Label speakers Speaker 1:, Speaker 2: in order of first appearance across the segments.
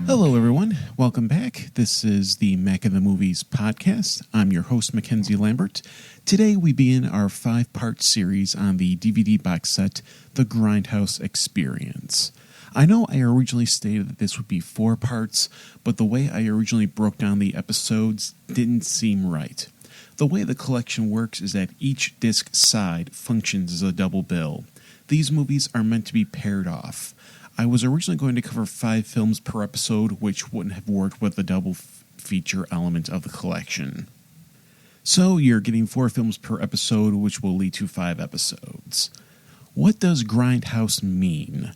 Speaker 1: Hello, everyone. Welcome back. This is the Mack in the Movies podcast. I'm your host, Mackenzie Lambert. Today, we begin our 5-part series on the DVD box set, The Grindhouse Experience. I know I originally stated that this would be 4 parts, but the way I originally broke down the episodes didn't seem right. The way the collection works is that each disc side functions as a double bill. These movies are meant to be paired off. I was originally going to cover 5 films per episode, which wouldn't have worked with the double feature element of the collection. So you're getting 4 films per episode, which will lead to 5 episodes. What does Grindhouse mean?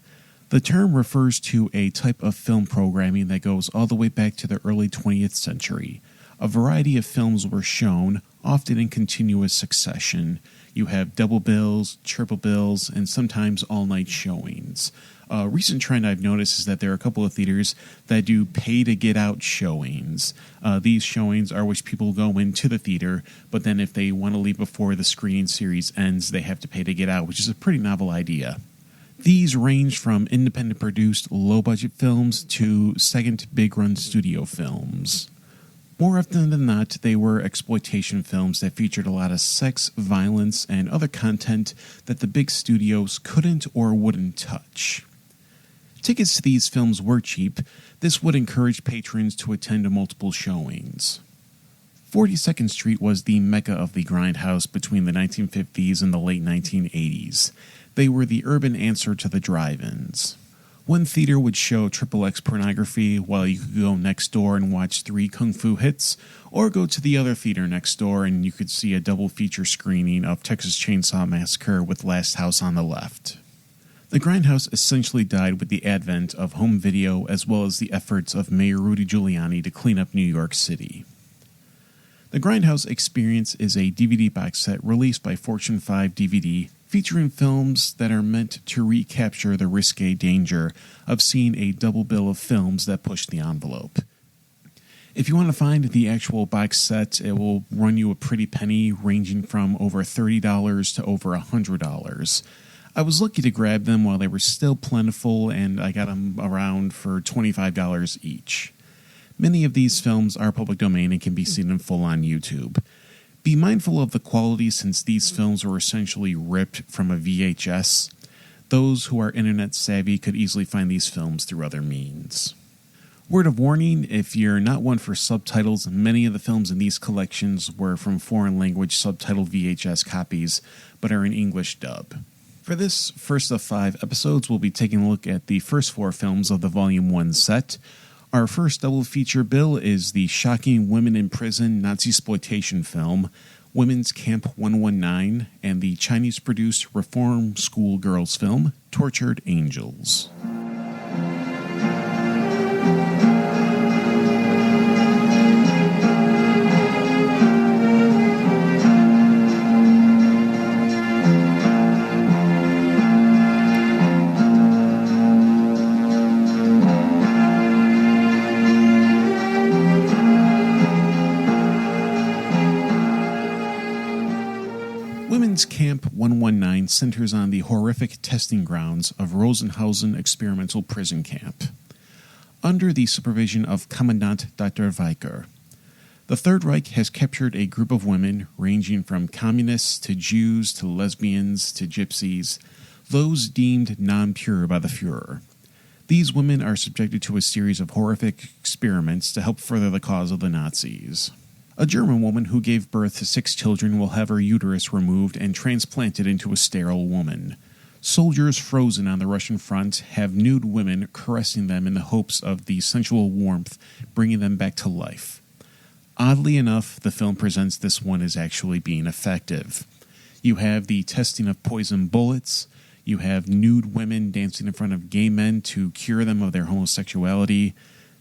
Speaker 1: The term refers to a type of film programming that goes all the way back to the early 20th century. A variety of films were shown, often in continuous succession. You have double bills, triple bills, and sometimes all-night showings. A recent trend I've noticed is that there are a couple of theaters that do pay-to-get-out showings. These showings are which people go into the theater, but then if they want to leave before the screening series ends, they have to pay to get out, which is a pretty novel idea. These range from independent-produced, low-budget films to second big-run studio films. More often than not, they were exploitation films that featured a lot of sex, violence, and other content that the big studios couldn't or wouldn't touch. Tickets to these films were cheap. This would encourage patrons to attend multiple showings. 42nd Street was the mecca of the Grindhouse between the 1950s and the late 1980s. They were the urban answer to the drive-ins. One theater would show XXX pornography while you could go next door and watch 3 kung fu hits, or go to the other theater next door and you could see a double feature screening of Texas Chainsaw Massacre with Last House on the Left. The Grindhouse essentially died with the advent of home video as well as the efforts of Mayor Rudy Giuliani to clean up New York City. The Grindhouse Experience is a DVD box set released by Fortune 5 DVD featuring films that are meant to recapture the risque danger of seeing a double bill of films that push the envelope. If you want to find the actual box set, it will run you a pretty penny, ranging from over $30 to over $100. I was lucky to grab them while they were still plentiful, and I got them around for $25 each. Many of these films are public domain and can be seen in full on YouTube. Be mindful of the quality since these films were essentially ripped from a VHS. Those who are internet savvy could easily find these films through other means. Word of warning, if you're not one for subtitles, many of the films in these collections were from foreign language subtitled VHS copies, but are in English dub. For this first of 5 episodes, we'll be taking a look at the first 4 films of the Volume 1 set. Our first double feature bill is the shocking women in prison Nazi-exploitation film, Women's Camp 119, and the Chinese-produced reform school girls film, Tortured Angels. Camp 119 centers on the horrific testing grounds of Rosenhausen Experimental Prison Camp. Under the supervision of Commandant Dr. Weicker, the Third Reich has captured a group of women ranging from communists to Jews to lesbians to gypsies, those deemed non-pure by the Fuhrer. These women are subjected to a series of horrific experiments to help further the cause of the Nazis. A German woman who gave birth to 6 children will have her uterus removed and transplanted into a sterile woman. Soldiers frozen on the Russian front have nude women caressing them in the hopes of the sensual warmth bringing them back to life. Oddly enough, the film presents this one as actually being effective. You have the testing of poison bullets, you have nude women dancing in front of gay men to cure them of their homosexuality.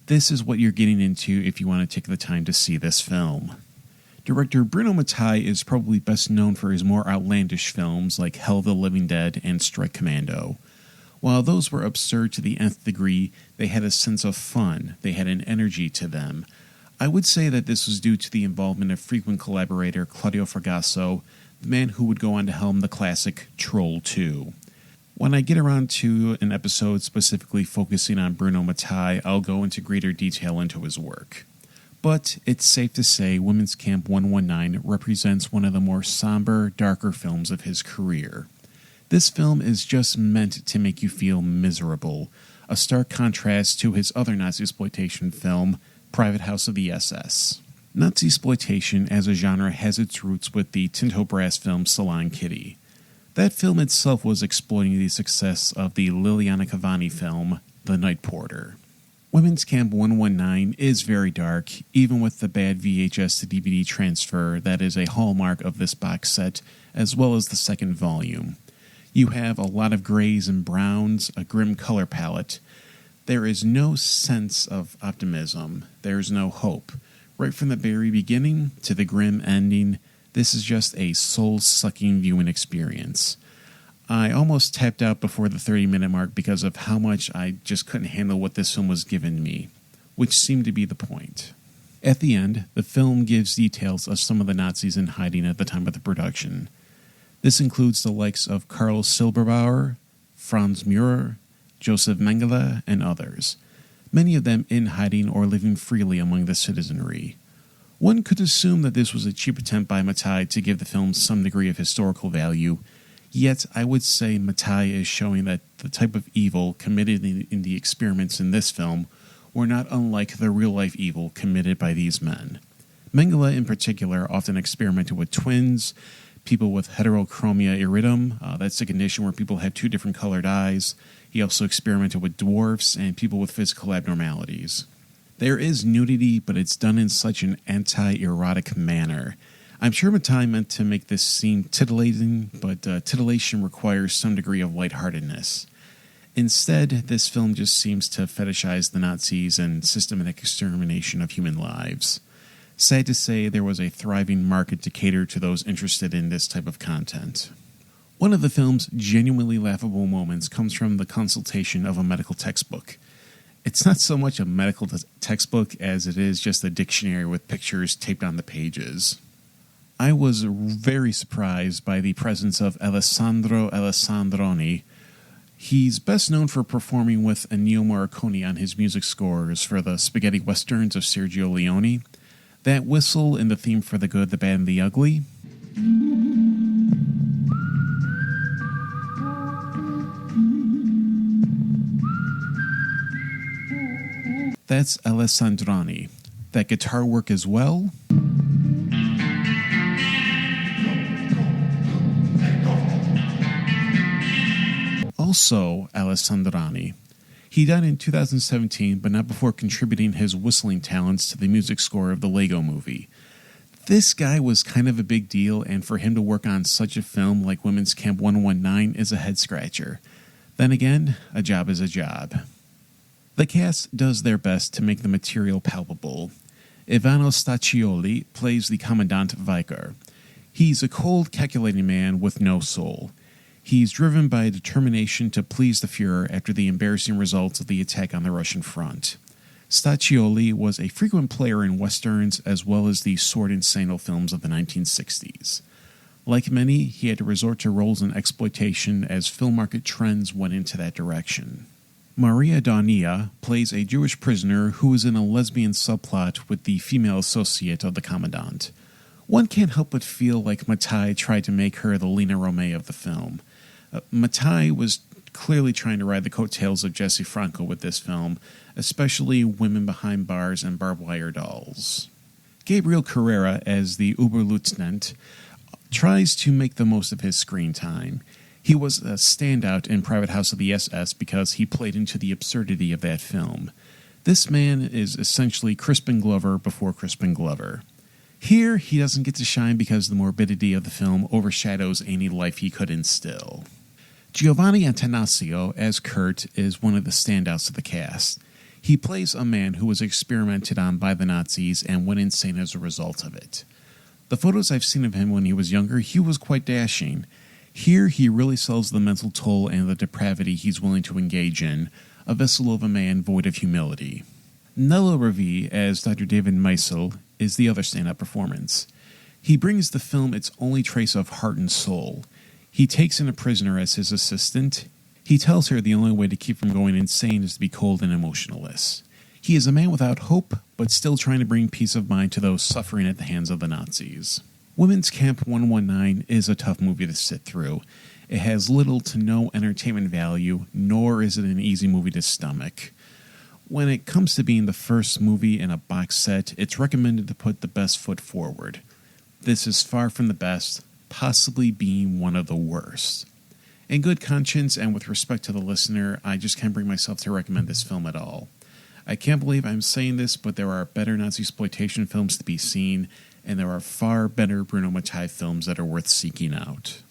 Speaker 1: This is what you're getting into if you want to take the time to see this film. Director Bruno Mattei is probably best known for his more outlandish films like Hell of the Living Dead and Strike Commando. While those were absurd to the nth degree, they had a sense of fun, they had an energy to them. I would say that this was due to the involvement of frequent collaborator Claudio Fragasso, the man who would go on to helm the classic Troll 2. When I get around to an episode specifically focusing on Bruno Mattei, I'll go into greater detail into his work. But it's safe to say Women's Camp 119 represents one of the more somber, darker films of his career. This film is just meant to make you feel miserable, a stark contrast to his other Nazi-exploitation film, Private House of the SS. Nazi-exploitation as a genre has its roots with the Tinto Brass film Salon Kitty. That film itself was exploiting the success of the Liliana Cavani film, The Night Porter. Women's Camp 119 is very dark, even with the bad VHS to DVD transfer that is a hallmark of this box set, as well as the second volume. You have a lot of grays and browns, a grim color palette. There is no sense of optimism. There's no hope. Right from the very beginning to the grim ending, this is just a soul-sucking viewing experience. I almost tapped out before the 30-minute mark because of how much I just couldn't handle what this film was giving me, which seemed to be the point. At the end, the film gives details of some of the Nazis in hiding at the time of the production. This includes the likes of Karl Silberbauer, Franz Müller, Josef Mengele, and others, many of them in hiding or living freely among the citizenry. One could assume that this was a cheap attempt by Mattei to give the film some degree of historical value, yet I would say Mattei is showing that the type of evil committed in the experiments in this film were not unlike the real-life evil committed by these men. Mengele in particular often experimented with twins, people with heterochromia iridum, that's a condition where people have two different colored eyes. He also experimented with dwarfs and people with physical abnormalities. There is nudity, but it's done in such an anti-erotic manner. I'm sure Mattei meant to make this seem titillating, but titillation requires some degree of lightheartedness. Instead, this film just seems to fetishize the Nazis and systematic extermination of human lives. Sad to say, there was a thriving market to cater to those interested in this type of content. One of the film's genuinely laughable moments comes from the consultation of a medical textbook. It's not so much a medical textbook as it is just a dictionary with pictures taped on the pages. I was very surprised by the presence of Alessandro Alessandroni. He's best known for performing with Ennio Morricone on his music scores for the spaghetti westerns of Sergio Leone. That whistle in the theme for The Good, the Bad, and the Ugly. That's Alessandroni. That guitar work as well. Also Alessandroni. He died in 2017, but not before contributing his whistling talents to the music score of the Lego Movie. This guy was kind of a big deal, and for him to work on such a film like Women's Camp 119 is a head-scratcher. Then again, a job is a job. The cast does their best to make the material palpable. Ivano Staccioli plays the Commandant Vicar. He's a cold, calculating man with no soul. He's driven by a determination to please the Fuhrer after the embarrassing results of the attack on the Russian front. Staccioli was a frequent player in westerns as well as the sword and sandal films of the 1960s. Like many, he had to resort to roles in exploitation as film market trends went into that direction. Maria Daunia plays a Jewish prisoner who is in a lesbian subplot with the female associate of the Commandant. One can't help but feel like Mattei tried to make her the Lena Romay of the film. Mattei was clearly trying to ride the coattails of Jesse Franco with this film, especially Women Behind Bars and Barbed Wire Dolls. Gabriel Carrera, as the Oberleutnant, tries to make the most of his screen time. He was a standout in Private House of the SS because he played into the absurdity of that film. This man is essentially Crispin Glover before Crispin Glover. Here, he doesn't get to shine because the morbidity of the film overshadows any life he could instill. Giovanni Antanasio, as Kurt, is one of the standouts of the cast. He plays a man who was experimented on by the Nazis and went insane as a result of it. The photos I've seen of him when he was younger, he was quite dashing. Here, he really sells the mental toll and the depravity he's willing to engage in, a vessel of a man void of humility. Nello Ravi, as Dr. David Meisel, is the other stand-up performance. He brings the film its only trace of heart and soul. He takes in a prisoner as his assistant. He tells her the only way to keep from going insane is to be cold and emotionless. He is a man without hope, but still trying to bring peace of mind to those suffering at the hands of the Nazis. Women's Camp 119 is a tough movie to sit through. It has little to no entertainment value, nor is it an easy movie to stomach. When it comes to being the first movie in a box set, it's recommended to put the best foot forward. This is far from the best, possibly being one of the worst. In good conscience and with respect to the listener, I just can't bring myself to recommend this film at all. I can't believe I'm saying this, but there are better Nazi-exploitation films to be seen, and there are far better Bruno Mattei films that are worth seeking out.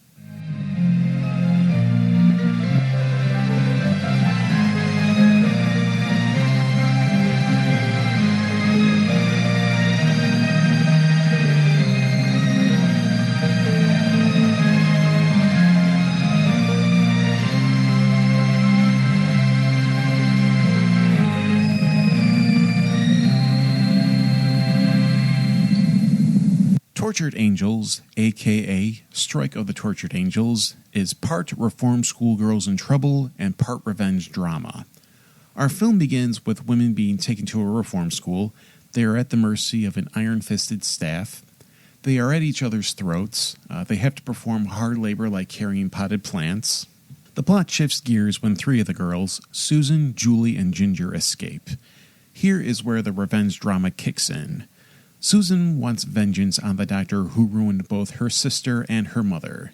Speaker 1: Tortured Angels, aka Strike of the Tortured Angels, is part reform schoolgirls in trouble and part revenge drama. Our film begins with women being taken to a reform school. They are at the mercy of an iron-fisted staff. They are at each other's throats. They have to perform hard labor like carrying potted plants. The plot shifts gears when three of the girls, Susan, Julie, and Ginger, escape. Here is where the revenge drama kicks in. Susan wants vengeance on the doctor who ruined both her sister and her mother.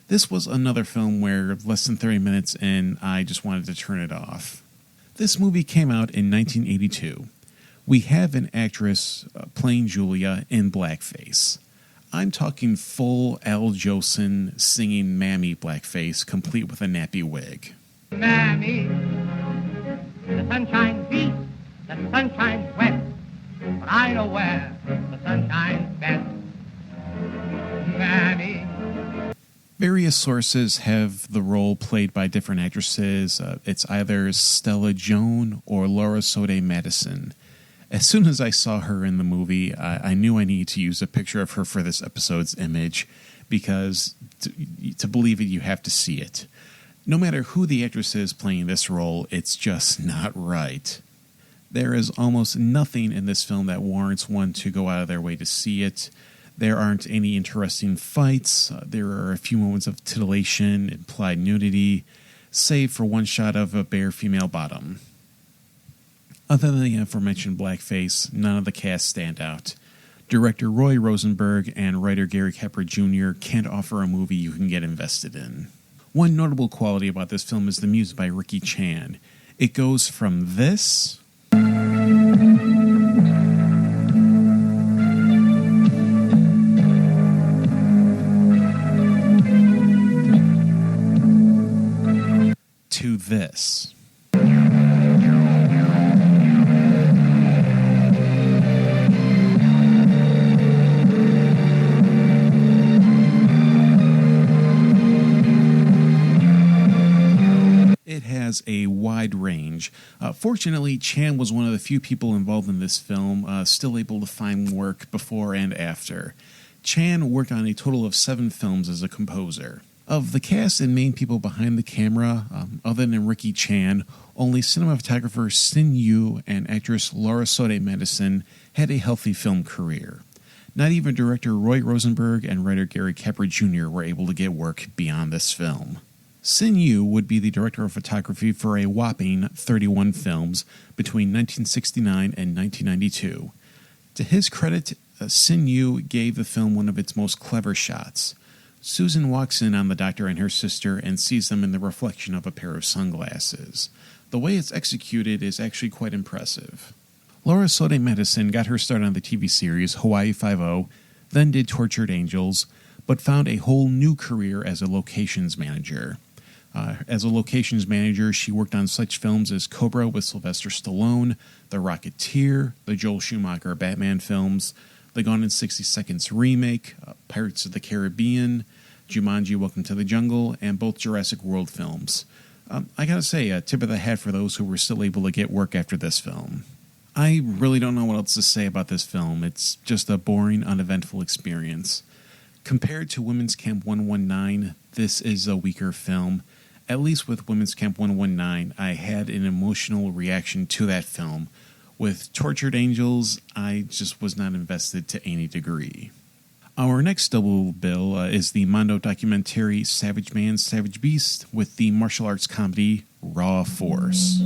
Speaker 1: This was another film where less than 30 minutes in, I just wanted to turn it off. This movie came out in 1982. We have an actress playing Julia in blackface. I'm talking full Al Jolson singing Mammy blackface, complete with a nappy wig.
Speaker 2: Mammy, the sunshine beats, the sunshine wet, but I know where the sunshine's best. Mammy.
Speaker 1: Various sources have the role played by different actresses. It's either Stella Joan or Laura Sode Madison. As soon as I saw her in the movie, I knew I needed to use a picture of her for this episode's image, because to believe it, you have to see it. No matter who the actress is playing this role, it's just not right. There is almost nothing in this film that warrants one to go out of their way to see it. There aren't any interesting fights. There are a few moments of titillation, implied nudity, save for one shot of a bare female bottom. Other than the aforementioned blackface, none of the cast stand out. Director Roy Rosenberg and writer Gary Kepper Jr. can't offer a movie you can get invested in. One notable quality about this film is the music by Ricky Chan. It goes from this to this. It has a wide range. Fortunately, Chan was one of the few people involved in this film still able to find work before and after. Chan worked on a total of 7 films as a composer. Of the cast and main people behind the camera, other than Ricky Chan, only cinematographer Sin Yu and actress Laura Sode Madison had a healthy film career. Not even director Roy Rosenberg and writer Gary Kepper Jr. were able to get work beyond this film. Sin Yu would be the director of photography for a whopping 31 films between 1969 and 1992. To his credit, Sin Yu gave the film one of its most clever shots. Susan walks in on the doctor and her sister and sees them in the reflection of a pair of sunglasses. The way it's executed is actually quite impressive. Laura Sode Madison got her start on the TV series Hawaii Five-0, then did Tortured Angels, but found a whole new career as a locations manager. As a locations manager, she worked on such films as Cobra with Sylvester Stallone, The Rocketeer, the Joel Schumacher Batman films, the Gone in 60 Seconds remake, Pirates of the Caribbean, Jumanji Welcome to the Jungle, and both Jurassic World films. I gotta say, a tip of the hat for those who were still able to get work after this film. I really don't know what else to say about this film. It's just a boring, uneventful experience. Compared to Women's Camp 119, this is a weaker film. at least with Women's Camp 119, I had an emotional reaction to that film. With Tortured Angels, I just was not invested to any degree. Our next double bill is the Mondo documentary Savage Man, Savage Beast with the martial arts comedy Raw Force.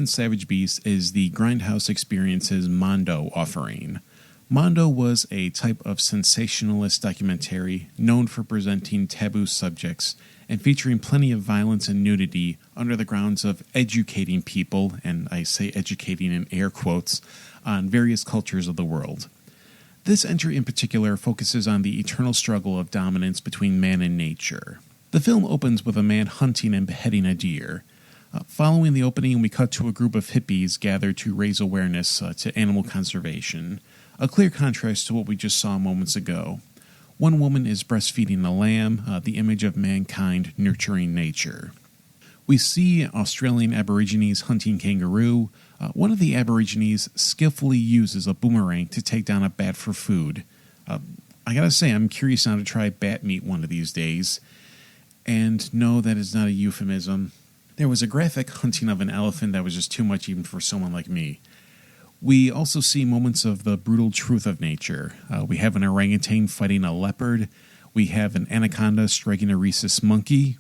Speaker 1: Savage Beast is the Grindhouse Experience's Mondo offering. Mondo was a type of sensationalist documentary known for presenting taboo subjects and featuring plenty of violence and nudity under the grounds of educating people, and I say educating in air quotes, on various cultures of the world. This entry in particular focuses on the eternal struggle of dominance between man and nature. The film opens with a man hunting and beheading a deer. Following the opening, we cut to a group of hippies gathered to raise awareness to animal conservation, a clear contrast to what we just saw moments ago. One woman is breastfeeding a lamb, the image of mankind nurturing nature. We see Australian Aborigines hunting kangaroo. One of the Aborigines skillfully uses a boomerang to take down a bat for food. I gotta say, I'm curious now to try bat meat one of these days. And no, that is not a euphemism. There was a graphic hunting of an elephant that was just too much even for someone like me. We also see moments of the brutal truth of nature. We have an orangutan fighting a leopard. We have an anaconda striking a rhesus monkey.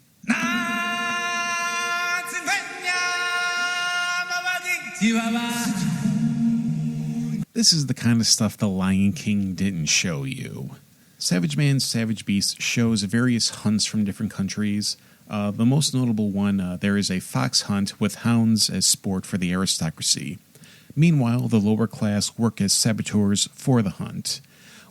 Speaker 1: This is the kind of stuff The Lion King didn't show you. Savage Man, Savage Beast shows various hunts from different countries. The most notable one, there is a fox hunt with hounds as sport for the aristocracy. Meanwhile, the lower class work as saboteurs for the hunt.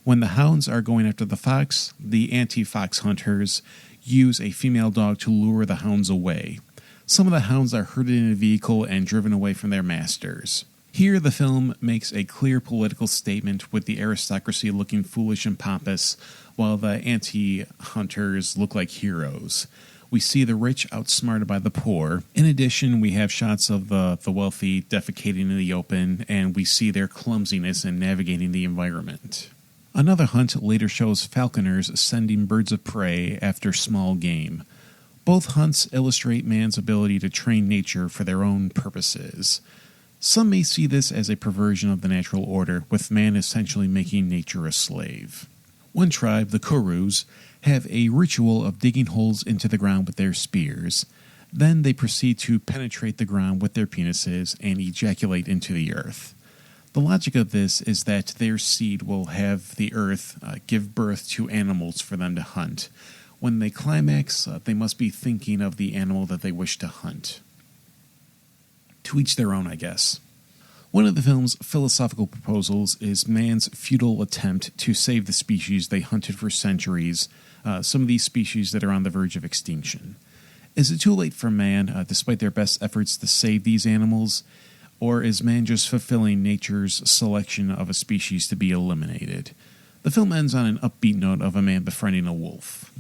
Speaker 1: When the hounds are going after the fox, the anti-fox hunters use a female dog to lure the hounds away. Some of the hounds are herded in a vehicle and driven away from their masters. Here, the film makes a clear political statement with the aristocracy looking foolish and pompous, while the anti-hunters look like heroes. We see the rich outsmarted by the poor. In addition, we have shots of the wealthy defecating in the open, and we see their clumsiness in navigating the environment. Another hunt later shows falconers sending birds of prey after small game. Both hunts illustrate man's ability to train nature for their own purposes. Some may see this as a perversion of the natural order, with man essentially making nature a slave. One tribe, the Kurus, have a ritual of digging holes into the ground with their spears. Then they proceed to penetrate the ground with their penises and ejaculate into the earth. The logic of this is that their seed will have the earth give birth to animals for them to hunt. When they climax, they must be thinking of the animal that they wish to hunt. To each their own, I guess. One of the film's philosophical proposals is man's futile attempt to save the species they hunted for centuries, some of these species that are on the verge of extinction. Is it too late for man, despite their best efforts to save these animals, or is man just fulfilling nature's selection of a species to be eliminated? The film ends on an upbeat note of a man befriending a wolf.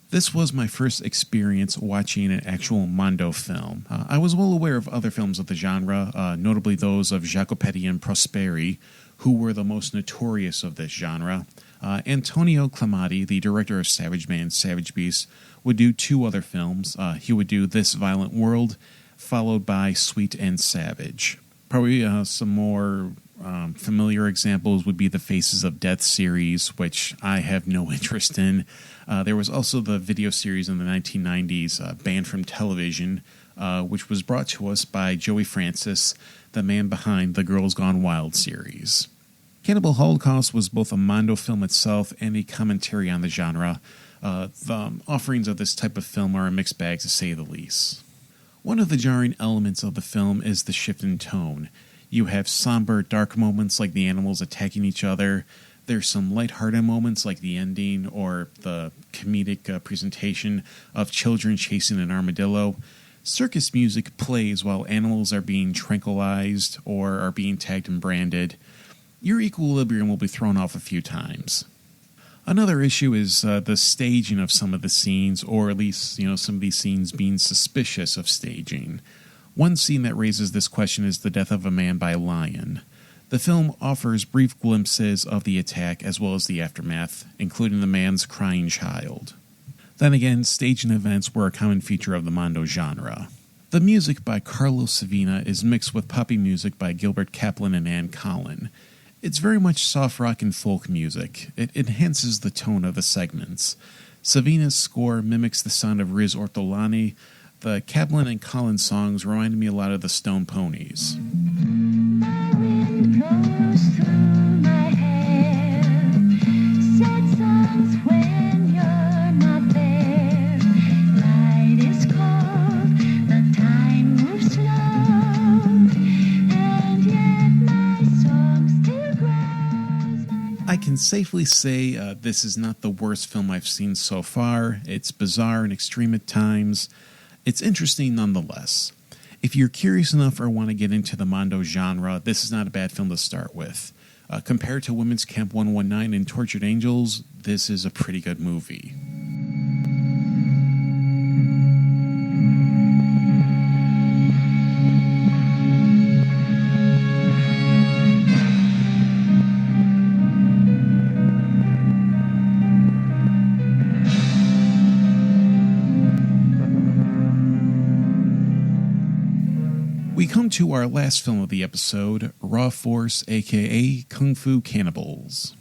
Speaker 1: This was my first experience watching an actual Mondo film. I was well aware of other films of the genre, notably those of Jacopetti and Prosperi, who were the most notorious of this genre. Antonio Clemati, the director of Savage Man, Savage Beast, would do two other films. He would do This Violent World, followed by Sweet and Savage. Probably some more familiar examples would be the Faces of Death series, which I have no interest in. There was also the video series in the 1990s, banned from television, which was brought to us by Joey Francis, the man behind the Girls Gone Wild series. Cannibal Holocaust was both a Mondo film itself and a commentary on the genre. The offerings of this type of film are a mixed bag, to say the least. One of the jarring elements of the film is the shift in tone. You have somber, dark moments like the animals attacking each other. There's some lighthearted moments like the ending or the comedic presentation of children chasing an armadillo. Circus music plays while animals are being tranquilized or are being tagged and branded. Your equilibrium will be thrown off a few times. Another issue is the staging of some of the scenes, or at least, some of these scenes being suspicious of staging. One scene that raises this question is the death of a man by a lion. The film offers brief glimpses of the attack as well as the aftermath, including the man's crying child. Then again, staging events were a common feature of the Mondo genre. The music by Carlos Savina is mixed with poppy music by Gilbert Kaplan and Ann Collin. It's very much soft rock and folk music. It enhances the tone of the segments. Savina's score mimics the sound of Riz Ortolani. The Kaplan and Collin songs reminded me a lot of the Stone Ponies. I can safely say this is not the worst film I've seen so far. It's bizarre and extreme at times. It's interesting nonetheless. If you're curious enough or want to get into the Mondo genre, this is not a bad film to start with. Compared to Women's Camp 119 and Tortured Angels, this is a pretty good movie. We come to our last film of the episode, Raw Force, aka Kung Fu Cannibals.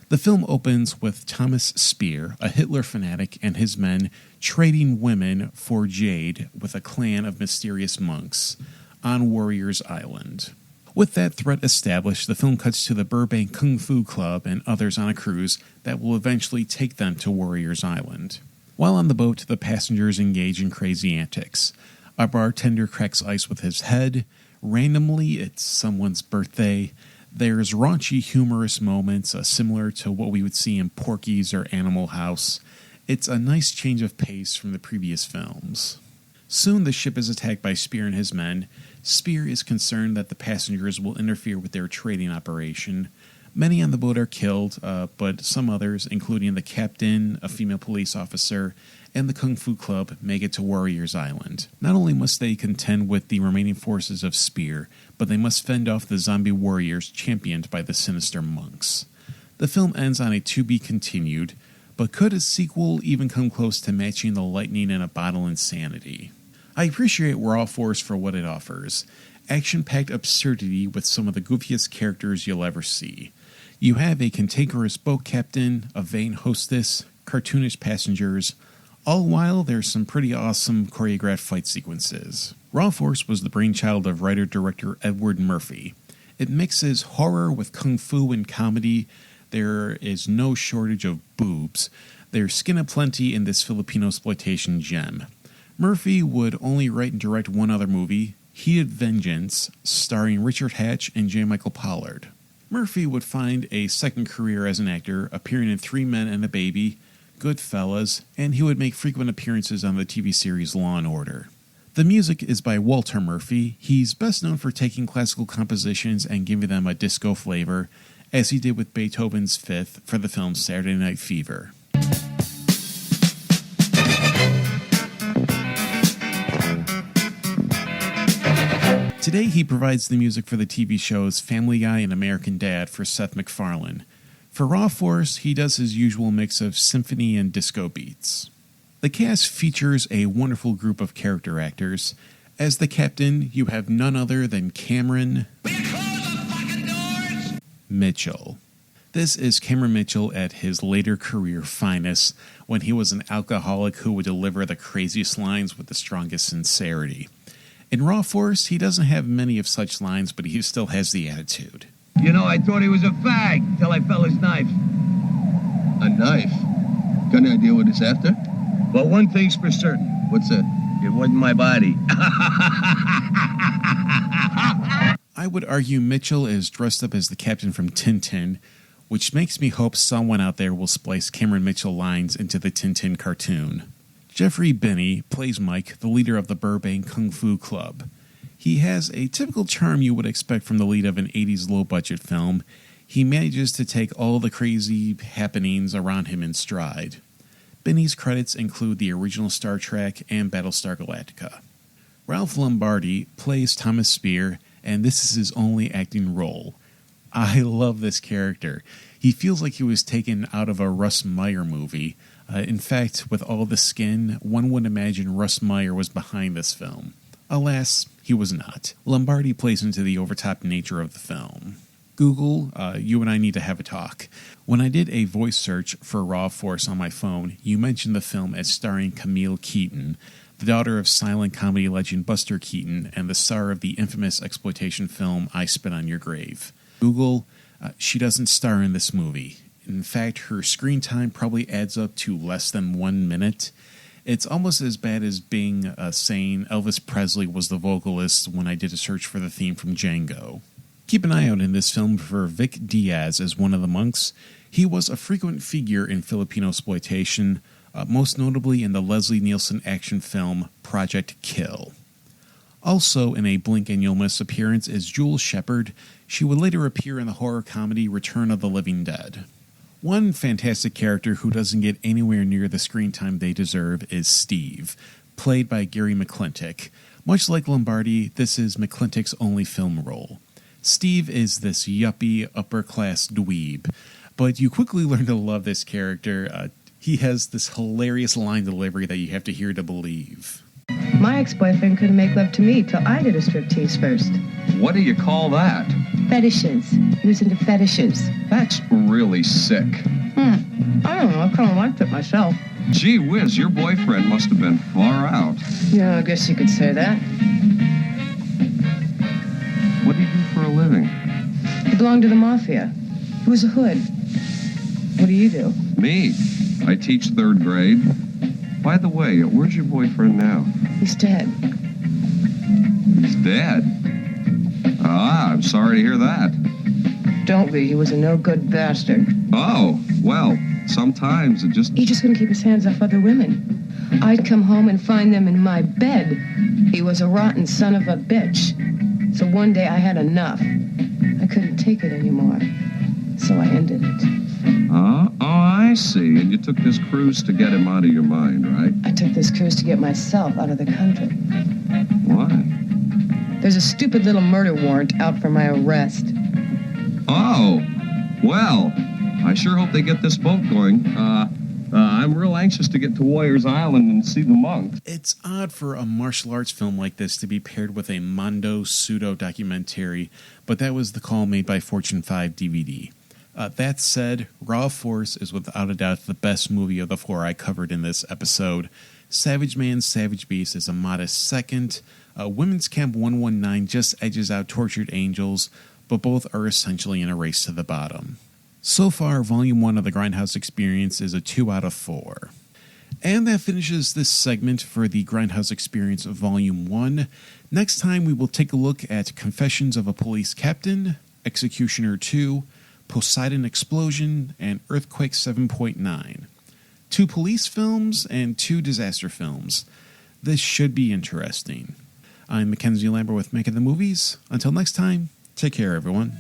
Speaker 1: The film opens with Thomas Spear, a Hitler fanatic, and his men trading women for jade with a clan of mysterious monks on Warriors Island. With that threat established, the film cuts to the Burbank Kung Fu Club and others on a cruise that will eventually take them to Warriors Island. While on the boat, the passengers engage in crazy antics. A bartender cracks ice with his head. Randomly, it's someone's birthday. There's raunchy, humorous moments similar to what we would see in Porky's or Animal House. It's a nice change of pace from the previous films. Soon, the ship is attacked by Spear and his men. Spear is concerned that the passengers will interfere with their trading operation. Many on the boat are killed, but some others, including the captain, a female police officer, and the Kung Fu Club, make it to Warriors Island. Not only must they contend with the remaining forces of Spear, but they must fend off the zombie warriors championed by the sinister monks. The film ends on a to be continued, but could a sequel even come close to matching the lightning in a bottle insanity? I appreciate Raw Force for what it offers. Action-packed absurdity with some of the goofiest characters you'll ever see. You have a cantankerous boat captain, a vain hostess, cartoonish passengers. All while there's some pretty awesome choreographed fight sequences. Raw Force was the brainchild of writer-director Edward Murphy. It mixes horror with kung fu and comedy. There is no shortage of boobs. There's skin aplenty in this Filipino exploitation gem. Murphy would only write and direct one other movie, Heated Vengeance, starring Richard Hatch and J. Michael Pollard. Murphy would find a second career as an actor, appearing in Three Men and a Baby, Goodfellas, and he would make frequent appearances on the TV series Law & Order. The music is by Walter Murphy. He's best known for taking classical compositions and giving them a disco flavor, as he did with Beethoven's Fifth for the film Saturday Night Fever. Today he provides the music for the TV shows Family Guy and American Dad for Seth MacFarlane. For Raw Force, he does his usual mix of symphony and disco beats. The cast features a wonderful group of character actors. As the captain, you have none other than Cameron Mitchell. This is Cameron Mitchell at his later career finest, when he was an alcoholic who would deliver the craziest lines with the strongest sincerity. In Raw Force, he doesn't have many of such lines, but he still has the attitude.
Speaker 3: You know, I thought he was a fag till I fell his knife.
Speaker 4: A knife? Got any idea what it's after?
Speaker 3: But one thing's for certain.
Speaker 4: What's that?
Speaker 3: It wasn't my body.
Speaker 1: I would argue Mitchell is dressed up as the captain from Tintin, which makes me hope someone out there will splice Cameron Mitchell lines into the Tintin cartoon. Jeffrey Binney plays Mike, the leader of the Burbank Kung Fu Club. He has a typical charm you would expect from the lead of an 80s low-budget film. he manages to take all the crazy happenings around him in stride. Benny's credits include the original Star Trek and Battlestar Galactica. Ralph Lombardi plays Thomas Spear, and this is his only acting role. I love this character. He feels like he was taken out of a Russ Meyer movie. In fact, with all the skin, one would imagine Russ Meyer was behind this film. Alas, he was not. Lombardi plays into the overtop nature of the film. Google, you and I need to have a talk. When I did a voice search for Raw Force on my phone, you mentioned the film as starring Camille Keaton, the daughter of silent comedy legend Buster Keaton and the star of the infamous exploitation film I Spit on Your Grave. Google, she doesn't star in this movie. In fact, her screen time probably adds up to less than 1 minute. It's almost as bad as being saying Elvis Presley was the vocalist when I did a search for the theme from Django. Keep an eye out in this film for Vic Diaz as one of the monks. He was a frequent figure in Filipino exploitation, most notably in the Leslie Nielsen action film Project Kill. Also in a blink and you'll miss appearance is Jules Shepard. She would later appear in the horror comedy Return of the Living Dead. One fantastic character who doesn't get anywhere near the screen time they deserve is Steve, played by Gary McClintock. Much like Lombardi, this is McClintock's only film role. Steve is this yuppie, upper-class dweeb, but you quickly learn to love this character. He has this hilarious line delivery that you have to hear to believe.
Speaker 5: My ex-boyfriend couldn't make love to me till I did a striptease first.
Speaker 3: What do you call that?
Speaker 5: Fetishes. He was into fetishes.
Speaker 3: That's really sick.
Speaker 5: I don't know. I kind of liked it myself.
Speaker 3: Gee whiz, your boyfriend must have been far out.
Speaker 5: Yeah, I guess you could say that.
Speaker 3: What do you do for a living?
Speaker 5: He belonged to the mafia. He was a hood. What do you do?
Speaker 3: Me. I teach 3rd grade. By the way, where's your boyfriend now?
Speaker 5: He's dead.
Speaker 3: He's dead? Ah, I'm sorry to hear that.
Speaker 5: Don't be. He was a no-good bastard.
Speaker 3: Oh, well, sometimes it just...
Speaker 5: He just couldn't keep his hands off other women. I'd come home and find them in my bed. He was a rotten son of a bitch. So one day I had enough. I couldn't take it anymore. So I ended it.
Speaker 3: Oh, I see. And you took this cruise to get him out of your mind, right?
Speaker 5: I took this cruise to get myself out of the country.
Speaker 3: Why?
Speaker 5: There's a stupid little murder warrant out for my arrest.
Speaker 3: Oh, well, I sure hope they get this boat going. I'm real anxious to get to Warriors Island and see the monks.
Speaker 1: It's odd for a martial arts film like this to be paired with a Mondo pseudo-documentary, but that was the call made by Fortune 5 DVD. That said, Raw Force is without a doubt the best movie of the 4 I covered in this episode. Savage Man, Savage Beast is a modest second. Women's Camp 119 just edges out Tortured Angels, but both are essentially in a race to the bottom. So far, Volume 1 of the Grindhouse Experience is a 2 out of 4. And that finishes this segment for the Grindhouse Experience Volume 1. Next time, we will take a look at Confessions of a Police Captain, Executioner 2, Poseidon Explosion, and Earthquake 7.9. 2 police films and 2 disaster films. This should be interesting. I'm Mackenzie Lambert with Mack of the Movies. Until next time, take care, everyone.